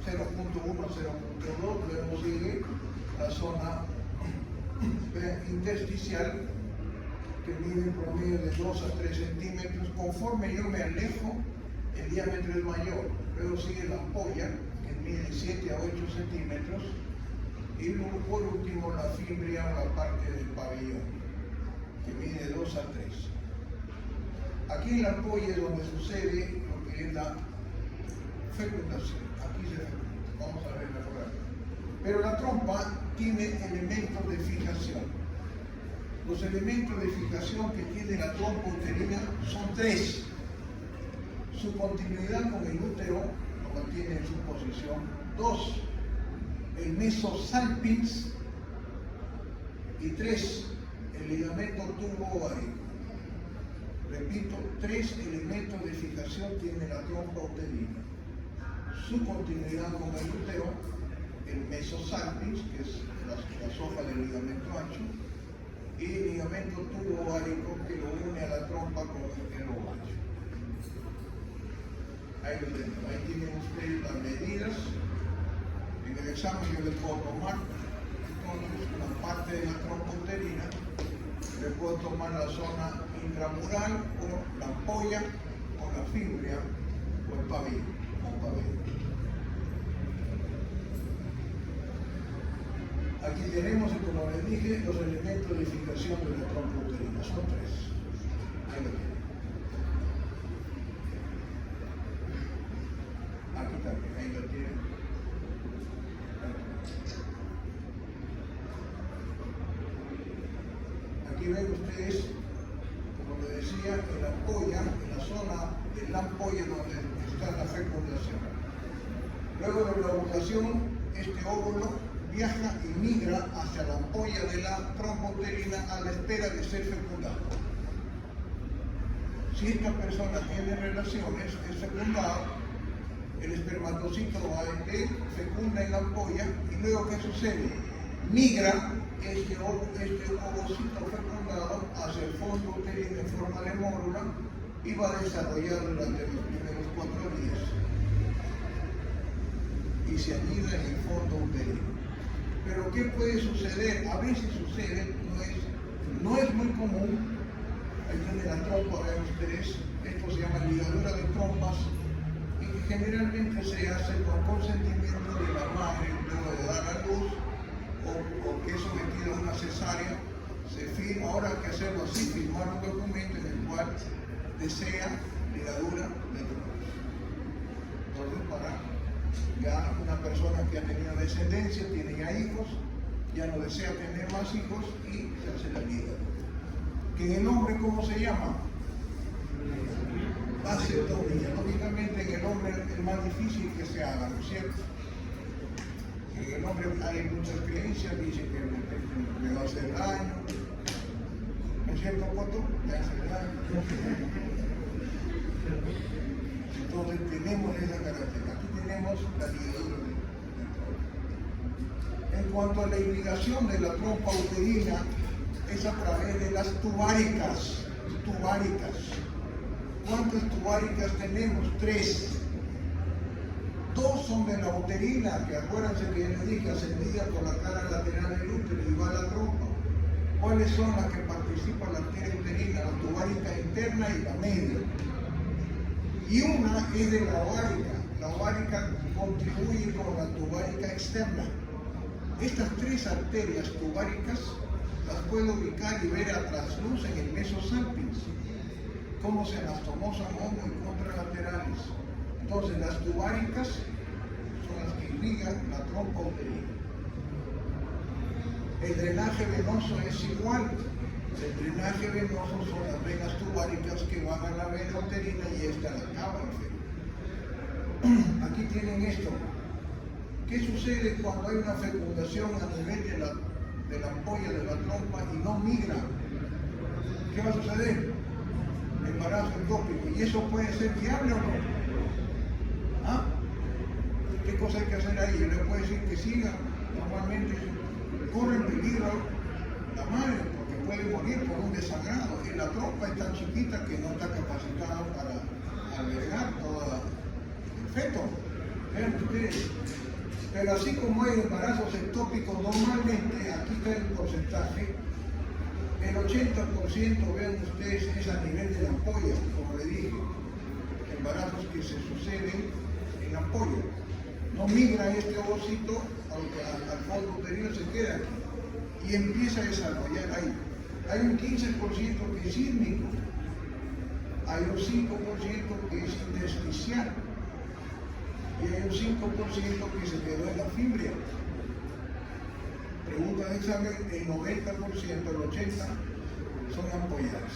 Speaker 1: 0.1, 0.2. Luego sigue la zona intersticial, que mide en promedio de 2 a 3 centímetros. Conforme yo me alejo, el diámetro es mayor. Luego sigue la ampolla, que mide 7 a 8 centímetros. Y luego, por último, la fimbria o la parte del pabellón, que mide 2 a 3. Aquí en la ampolla es donde sucede lo que es la fecundación. Aquí se fecunda. Vamos a ver mejor acá. Pero la trompa tiene elementos de fijación. Los elementos de fijación que tiene la trompa uterina son 3. Su continuidad con el útero lo mantiene en su posición. 2. El mesosalpinx. Y 3. El ligamento tubo-ovárico. Repito, 3 elementos de fijación tiene la trompa uterina. Su continuidad con el útero, el mesosalpinx, que es la soja del ligamento ancho, y el ligamento tubo-ovárico que lo une a la trompa con el ovario. Ahí lo tenemos. Ahí tienen ustedes las medidas. En el examen yo les puedo tomar entonces una parte de la trompa uterina, le puedo tomar la zona intramural o la ampolla o la fimbria o el pabellón. Aquí tenemos, como les dije, los elementos de fijación de la trompa uterina. Son 3. Ahí lo tienen. Aquí también, ahí lo tienen. Aquí ven ustedes, como les decía, en la ampolla, en la zona de la ampolla donde está la fecundación. Luego de la ovulación, este óvulo viaja y migra hacia la ampolla de la trompa uterina a la espera de ser fecundado. Si esta persona tiene relaciones, es fecundado, el espermatozoide fecunda en la ampolla y luego ¿qué sucede? Migra este ovocito fecundado hacia el fondo uterino en forma de mórula y va a desarrollar durante los primeros 4 días y se anida en el fondo uterino. Pero ¿qué puede suceder? A veces sucede, no es muy común. Ahí tiene la trompa, vean ustedes, esto se llama ligadura de trompas y que generalmente se hace con consentimiento de la madre luego de dar a luz o que es sometido a una cesárea. Se firma, ahora hay que hacerlo así, firmar un documento en el cual desea ligadura de trompas. Entonces, para ya una persona que ha tenido descendencia, tiene ya hijos, ya no desea tener más hijos y se hace la ligadura. Que en el hombre, ¿cómo se llama? Vasectomía. Lógicamente en el hombre es más difícil que se haga, ¿no es cierto? En el hombre hay muchas creencias, dicen que le va a hacer daño. ¿No es cierto, Coto? Le hace daño. Entonces tenemos esa característica. Aquí tenemos la ligadura de trompa. En cuanto a la irrigación de la trompa uterina, es a través de las tubáricas. ¿Cuántas tubáricas tenemos? 3. 2 son de la uterina, que acuérdense que ya les dije, ascendida por la cara lateral del útero y va a la trompa. ¿Cuáles son las que participan en la arteria uterina? La tubárica interna y la media. Y una es de la ovárica. La ovárica contribuye con la tubárica externa. Estas 3 arterias tubáricas las puedo ubicar y ver a trasluz en el mesosalpinx, cómo se anastomosan homo y contralaterales. Entonces las tubáricas son las que irrigan la trompa uterina. El drenaje venoso es igual. El drenaje venoso son las venas tubáricas que van a la vena uterina y esta a la cava inferior. Aquí tienen esto. ¿Qué sucede cuando hay una fecundación a nivel de la ampolla de la trompa y no migra? ¿Qué va a suceder? Embarazo ectópico. ¿Y eso puede ser viable o no? ¿Ah? ¿Qué cosa hay que hacer ahí? Yo le puedo decir que siga. Normalmente corre peligro la madre porque puede morir por un desangrado. Y la trompa es tan chiquita que no está capacitada para albergar todo el feto. Vean ustedes. Pero así como hay embarazos ectópicos, normalmente, aquí está el porcentaje, el 80%, vean ustedes, es a nivel de la ampolla, como le dije, embarazos que se suceden en la ampolla. No migra este ovocito, aunque al fondo uterino se queda aquí, y empieza a desarrollar ahí. Hay un 15% que es sísmico, hay un 5% que es intersticial, y hay un 5% que se quedó en la fibria. Pregunta de examen, el 90%, el 80% son ampolladas.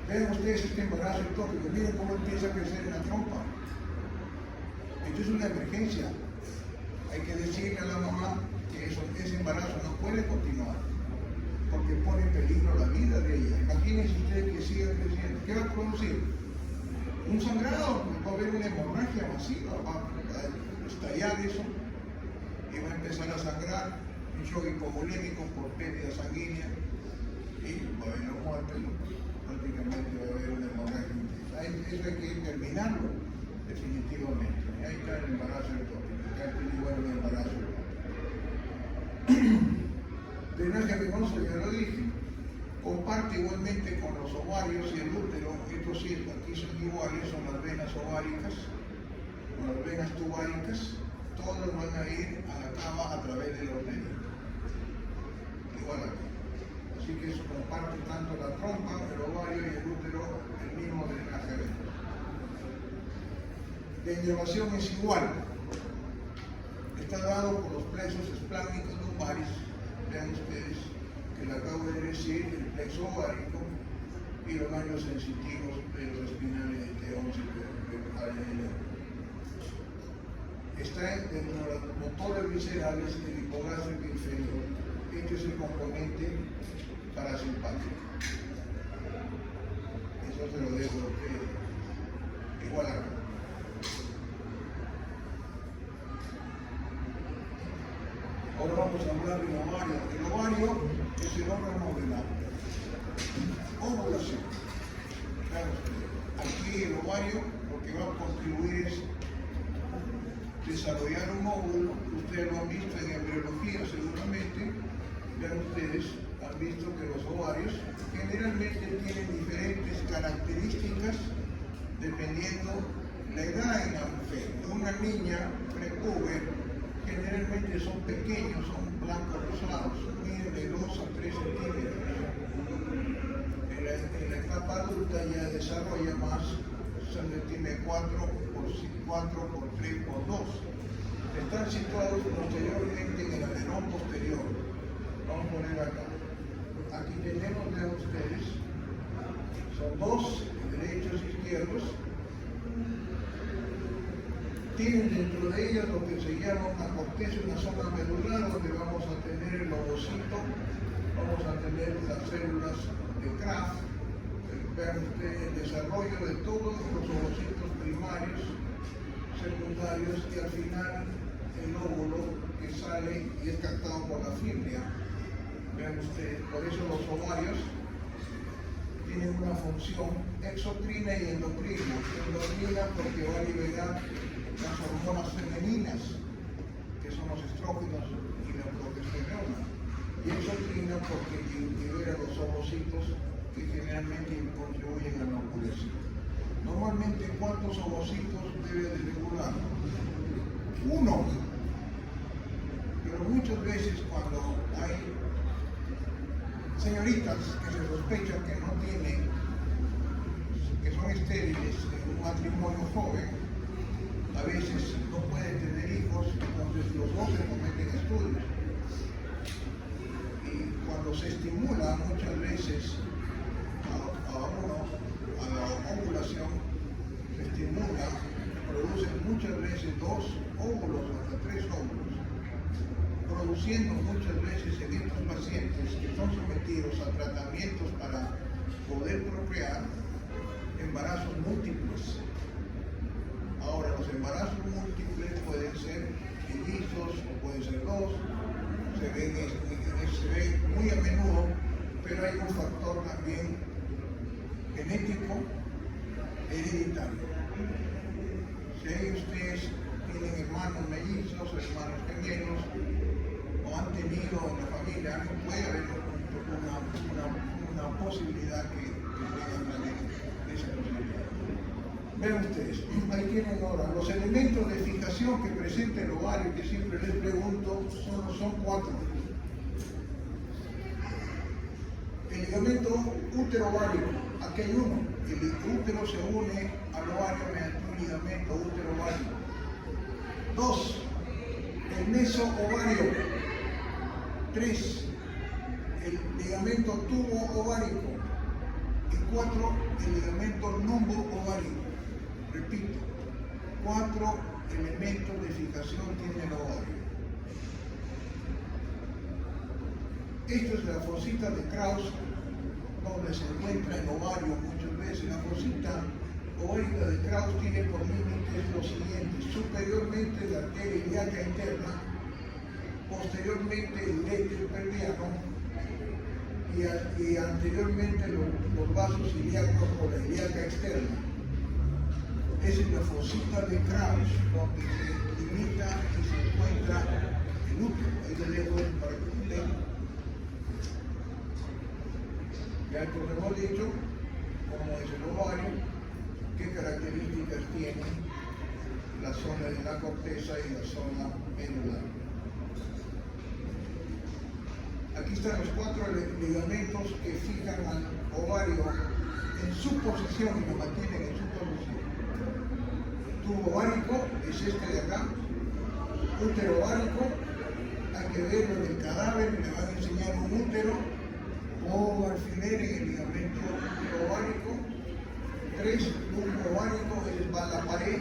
Speaker 1: Vean ustedes este embarazo ectópico, miren cómo empieza a crecer en la trompa. Esto es una emergencia. Hay que decirle a la mamá que ese embarazo no puede continuar, porque pone en peligro la vida de ella. Imagínense ustedes que siga creciendo. ¿Qué va a producir? Un sangrado, va a haber una hemorragia masiva, va a estallar eso y va a empezar a sangrar, un shock hipovolémico por pérdida sanguínea y va a haber muerte, prácticamente va a haber una hemorragia. Eso hay que terminarlo definitivamente. Ahí está el embarazo ectópico, acá está igual el embarazo. Drenaje venoso, ya lo dije. Comparte igualmente con los ovarios y el útero. Estos sí, aquí son iguales, son las venas ováricas, con las venas tubáricas, todas van a ir a la cava a través del uterino. Igual aquí. Así que eso comparte tanto la trompa, el ovario y el útero, el mismo drenaje venoso. La inervación es igual. Está dado por los plexos espláncnicos lumbares. Vean ustedes que le acabo de decir, el plexo ovárico y los ganglios sensitivos de los espinales de T11 que hay en está dentro de los motores viscerales del hipogástrico inferior. Este es el componente parasimpático. Eso se lo dejo a ustedes. Igual acá. Ahora vamos a hablar del ovario. El ovario es el órgano de la ovulación. Claro, aquí el ovario lo que va a contribuir es desarrollar un óvulo. Ustedes lo han visto en embriología seguramente. Vean ustedes, han visto que los ovarios generalmente tienen diferentes características dependiendo la edad en la mujer. Una niña prepuber generalmente son pequeños, son blancos rosados, miden de 2 a 3 centímetros. En la etapa adulta ya desarrolla más, se tiene 4 por 3 por 2. Están situados posteriormente en el alerón posterior. Vamos a poner acá. Aquí tenemos de ustedes, son dos, derechos e izquierdos. Tienen dentro de ellas lo que se llama una corteza, una zona medular, donde vamos a tener el ovocito, vamos a tener las células de Kraft. Vean ustedes el desarrollo de todos los ovocitos primarios, secundarios y al final el óvulo que sale y es captado por la fibria. Vean ustedes, por eso los ovarios tienen una función exocrina y endocrina. Endocrina porque va a liberar las hormonas femeninas, que son los estrógenos y la progesterona. Y exocrina porque libera los ovocitos que generalmente contribuyen a la ovulación. Normalmente, ¿cuántos ovocitos debe de regular? 1. Pero muchas veces cuando hay señoritas que se sospechan que no tienen, que son estériles en un matrimonio joven, a veces no pueden tener hijos, entonces los dos se cometen estudios. Y cuando se estimula muchas veces a la ovulación, se estimula, producen muchas veces 2 óvulos o hasta 3 óvulos, produciendo muchas veces en estos pacientes que son sometidos a tratamientos para poder procrear embarazos múltiples. Ahora, los embarazos múltiples pueden ser mellizos o pueden ser 2, se ve muy a menudo, pero hay un factor también genético hereditario. Si ustedes tienen hermanos mellizos, hermanos gemelos, o han tenido en la familia, puede haber una posibilidad que tengan también esa posibilidad. Vean ustedes, ahí tienen ahora los elementos de fijación que presenta el ovario, que siempre les pregunto, son 4. El ligamento útero-ovárico, aquí hay uno. El útero se une al ovario mediante un ligamento útero-ovárico. 2. El meso-ovario. 3. El ligamento tubo-ovárico. Y 4. El ligamento lumbo-ovárico. Repito, 4 elementos de fijación tiene el ovario. Esto es la fosita de Krauss, donde se encuentra el ovario muchas veces. La fosita ovárica de Krauss tiene por límites los siguientes: superiormente la arteria ilíaca interna, posteriormente el lecho pelviano y anteriormente los vasos ilíacos o la ilíaca externa. Esa es la fosita de Krauss, donde se limita y se encuentra el útero. Ahí les dejo para que ustedes. Ya entonces hemos dicho cómo es el ovario, qué características tiene la zona de la corteza y la zona medular. Aquí están los 4 ligamentos que fijan al ovario en su posición y lo mantienen en su posición. Tubo ovárico es este de acá, útero ovárico, hay que verlo en el cadáver, me van a enseñar un útero o alfiler en el ligamento ovárico. 3, lumbo ovárico, va a la pared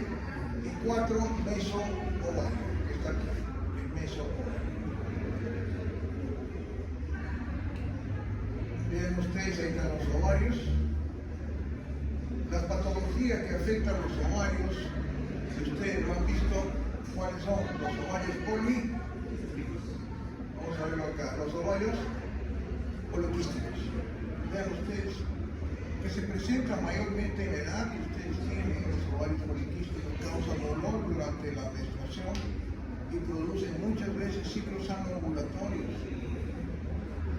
Speaker 1: y 4 meso-ovario, que está aquí, el meso-ovario. Vean ustedes, ahí están los ovarios. Las patologías que afectan los ovarios, si ustedes lo han visto, ¿cuáles son? Los ovarios vamos a verlo acá, los ovarios poliquísticos. Vean ustedes, que se presentan mayormente en la edad que ustedes tienen, los ovarios poliquísticos causan dolor durante la menstruación y producen muchas veces ciclos anovulatorios.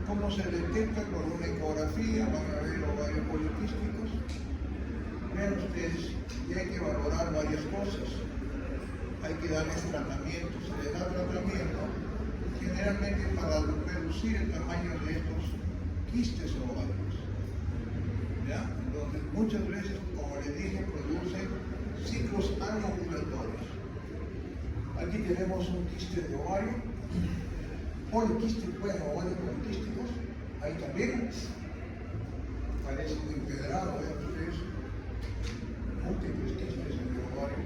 Speaker 1: ¿Cómo se detecta? Con una ecografía, van a ver ovarios poliquísticos. Vean ustedes, y hay que valorar varias cosas. Hay que darles tratamiento, se les da tratamiento generalmente para reducir el tamaño de estos quistes ovarios, ¿ya? Donde muchas veces, como les dije, producen ciclos anovulatorios. Aquí tenemos un quiste de ovario, poliquístico, bueno, ovarios poliquísticos, ahí también parece un empedrado, vean ustedes, múltiples quistes en el ovario.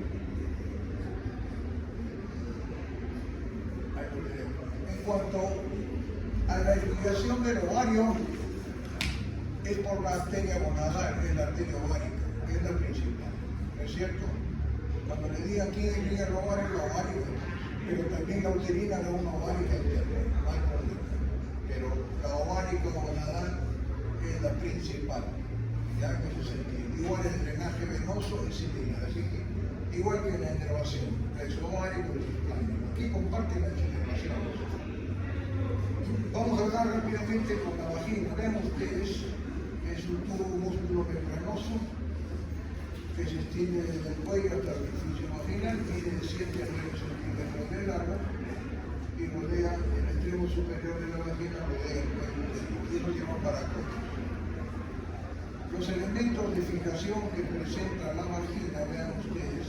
Speaker 1: Ahí lo tenemos. En cuanto a la irrigación del ovario, es por la arteria gonadal, es la arteria ovárica, que es la principal, ¿no es cierto? Cuando le digan quién irriga el ovario, pero también la uterina da una ovárica interna, no hay problema. Pero la ovárica gonadal es la principal, ya en ese sentido. Igual el drenaje venoso es similar, así que igual que la inervación, el ovario principal. Aquí comparten las inervaciones. Vamos a hablar rápidamente con la vagina. Vean ustedes, es un tubo músculo membranoso que se extiende desde el cuello hasta el orificio vaginal, mide de 7 a 9 centímetros de largo y rodea el extremo superior de la vagina, rodea el cuello y eso se llama paracoto. Los elementos de fijación que presenta la vagina, vean ustedes,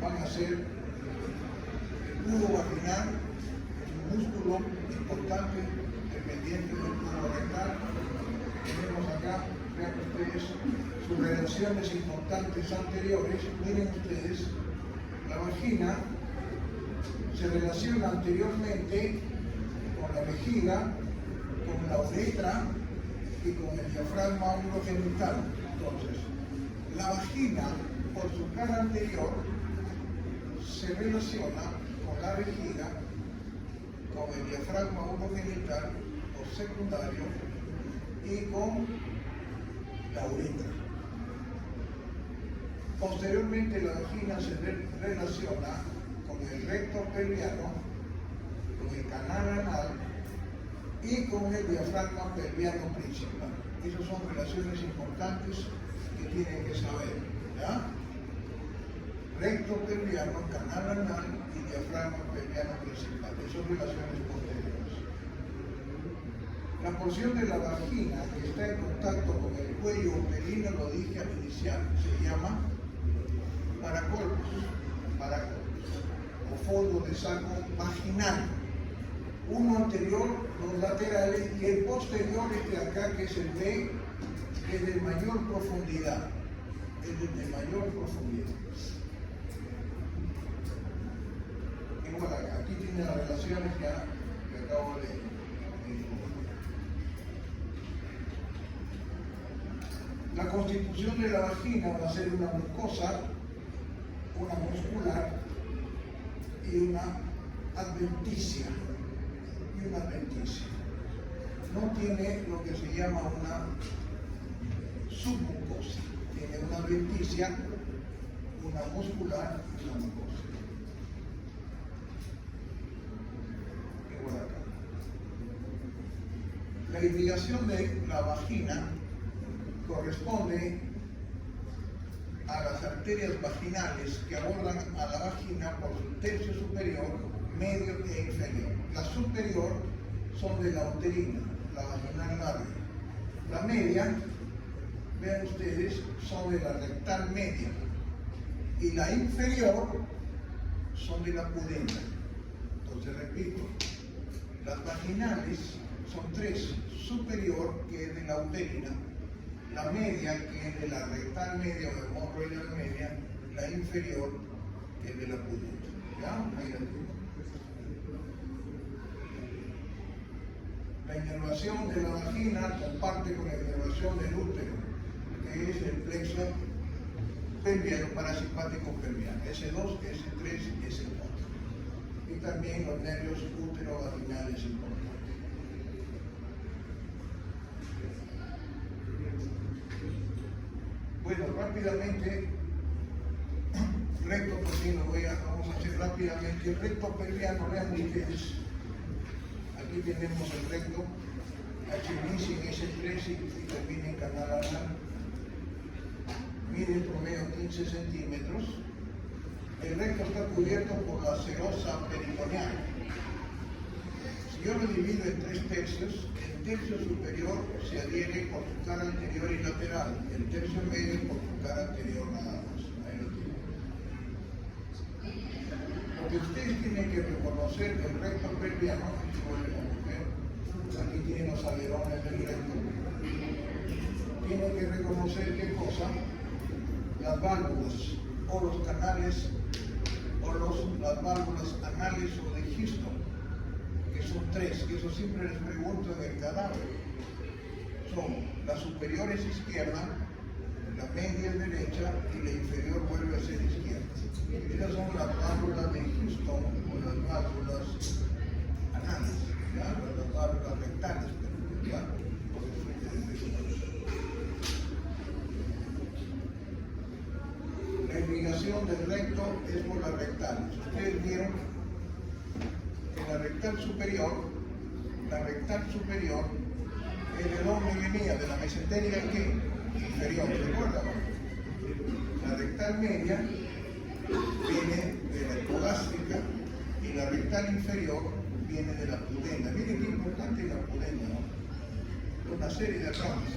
Speaker 1: van a ser el tubo vaginal, un músculo importante dependiente del tubo rectal. Tenemos acá, vean ustedes, sus relaciones importantes anteriores. Miren ustedes, la vagina se relaciona anteriormente con la vejiga, con la uretra y con el diafragma urogenital. Entonces, la vagina, por su cara anterior, se relaciona con la vejiga, con el diafragma urogenital o secundario y con la uretra. Posteriormente, la vagina se relaciona con el recto pelviano, con el canal anal y con el diafragma pelviano principal. Esas son relaciones importantes que tienen que saber, ¿ya? Recto pelviano, canal anal y diafragma pelviano principal. Esas son relaciones posteriores. La porción de la vagina que está en contacto con el cuello uterino, lo dije al inicial, se llama paracolpos o fondo de saco vaginal. Uno anterior, los laterales, y el posterior, este de acá, que es el B, es de mayor profundidad. Es de mayor profundidad. Igual acá, aquí tiene las relaciones ya que acabo de informar. La constitución de la vagina va a ser una mucosa, una muscular y una adventicia. No tiene lo que se llama una submucosa, tiene una adventicia, una muscular y una mucosa. Igual acá. La irrigación de la vagina corresponde a las arterias vaginales que abordan a la vagina por su tercio superior, medio e inferior. La superior son de la uterina, la vaginal larga. La media, vean ustedes, son de la rectal media. Y la inferior son de la pudenda. Entonces repito, las vaginales son tres: superior, que es de la uterina; la media, que es de la rectal media o hemorroidal media; la inferior, que de la pudenda. ¿Ya? Ahí la tengo. La inervación de la vagina comparte con la inervación del útero, que es el plexo pelviano, parasimpático pelviano, S2, S3, S4. Y también los nervios útero-vaginales importantes. Bueno, rápidamente, recto pelviano, vamos a hacer rápidamente. El recto pelviano, vean ustedes. Aquí tenemos el recto, H inicia en S3 y termina en canal anal. Mide en promedio 15 centímetros. El recto está cubierto por la serosa peritoneal. Si yo lo divido en 3 tercios, el tercio superior se adhiere por su cara anterior y lateral, el tercio medio por su cara anterior nada más. Ahí lo tienen. Lo que ustedes tienen que reconocer del recto pelviano, aquí tienen los alerones del recto, tienen que reconocer qué cosa, las válvulas o los canales o las válvulas anales o de Houston, que son 3, que eso siempre les pregunto en el cadáver. Son las superiores izquierda, la media es derecha y la inferior vuelve a ser izquierda. Esas son las válvulas de Houston o las válvulas anales, ¿ya? Las válvulas rectales, ¿ya? La irrigación del recto es por las rectales. Ustedes vieron que la rectal superior, ¿de dónde venía? De la mesentérica que inferior, ¿recuerdan? La rectal media viene de la hipogástrica y la rectal inferior viene de la pudenda. Miren qué importante es la pudenda, ¿no? Una serie de ramas.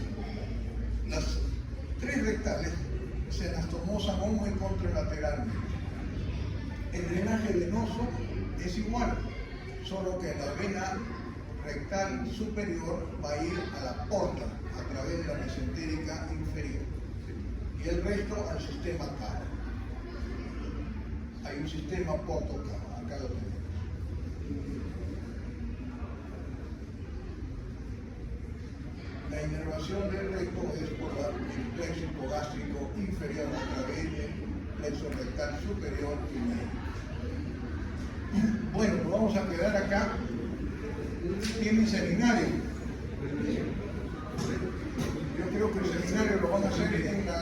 Speaker 1: Las 3 rectales se anastomosan homo y contralateralmente. El drenaje venoso es igual, solo que la vena rectal superior va a ir a la porta a través de la mesentérica inferior y el resto al sistema cava. Hay un sistema porto-cava, acá lo tenemos. La inervación del recto es por el plexo hipogástrico inferior a través del plexo rectal superior y medio. Bueno, nos vamos a quedar acá. Tienen seminario. Yo creo que el seminario lo van a hacer en la